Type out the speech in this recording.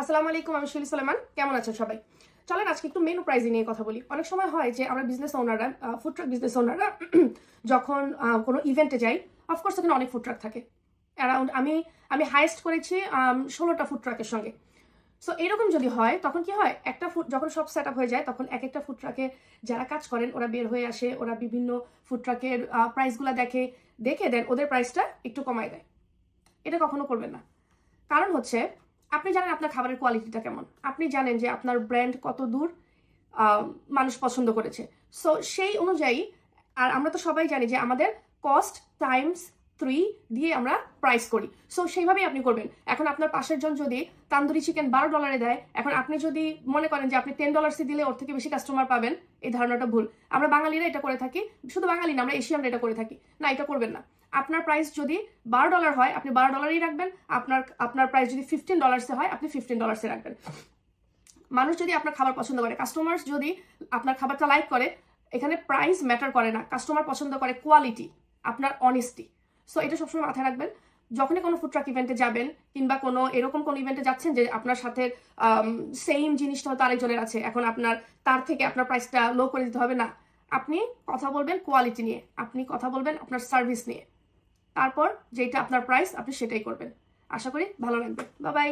আসসালামু আলাইকুম, আমি শিলি সুলেমান। কেমন আছেন সবাই? চলেন আজকে একটু মেনু প্রাইজিং নিয়ে কথা বলি। অনেক সময় হয় যে আমরা বিজনেস ওনাররা, ফুড ট্রাক বিজনেস ওনাররা যখন কোনো ইভেন্টে যাই, অফকোর্স ওখানে অনেক ফুড ট্রাক থাকে। অ্যারাউন্ড আমি হাইয়েস্ট করেছি 16টা ফুড ট্রাকের সঙ্গে। সো এরকম যদি হয় তখন কি হয়, একটা ফুড যখন সব সেট আপ হয়ে যায় তখন এক একটা ফুড ট্রাকে যারা কাজ করেন ওরা বের হয়ে আসে, ওরা বিভিন্ন ফুড ট্রাকের প্রাইসগুলো দেখে দেন ওদের প্রাইসটা একটু কমায় দেয়। এটা কখনো করবেন না। কারণ হচ্ছে আপনি জানেন আপনার খাবারের কোয়ালিটিটা কেমন, আপনি জানেন যে আপনার ব্র্যান্ড কত দূর মানুষ পছন্দ করেছে। সো সেই অনুযায়ী, আর আমরা তো সবাই জানি যে আমাদের কস্ট টাইমস 3 দিয়ে আমরা প্রাইস করি। সো সেইভাবেই আপনি করবেন। এখন আপনার পাশের জন যদি তান্দুরি চিকেন $12 দেয়, এখন আপনি যদি মনে করেন যে আপনি $10 দিলে ওর থেকে বেশি কাস্টমার পাবেন, এই ধারণাটা ভুল। আমরা বাঙালিরা এটা করে থাকি, শুধু বাঙালি না, আমরা এশিয়ানরা এটা করে থাকি। না, এটা করবেন না। আপনার প্রাইস যদি $12 হয়, আপনি $12 রাখবেন। আপনার প্রাইস যদি $15 হয়, আপনি $15 রাখবেন। মানুষ যদি আপনার খাবার পছন্দ করে, কাস্টমার যদি আপনার খাবারটা লাইক করে, এখানে প্রাইস ম্যাটার করে না। কাস্টমার পছন্দ করে কোয়ালিটি, আপনার অনেস্টি। সো এটা সবসময় মাথায় রাখবেন। যখনই কোনো ফুড ট্রাক ইভেন্টে যাবেন কিংবা কোনো এরকম কোনো ইভেন্টে যাচ্ছেন যে আপনার সাথে সেম জিনিসটা হয়তো আরেকজনের আছে, এখন তার থেকে আপনার প্রাইসটা লো করে দিতে হবে না। আপনি কথা বলবেন কোয়ালিটি নিয়ে, আপনি কথা বলবেন আপনার সার্ভিস নিয়ে, তারপর যেটা আপনার প্রাইস আপনি সেটাই করবেন। আশা করি ভালো লাগবে। Bye bye.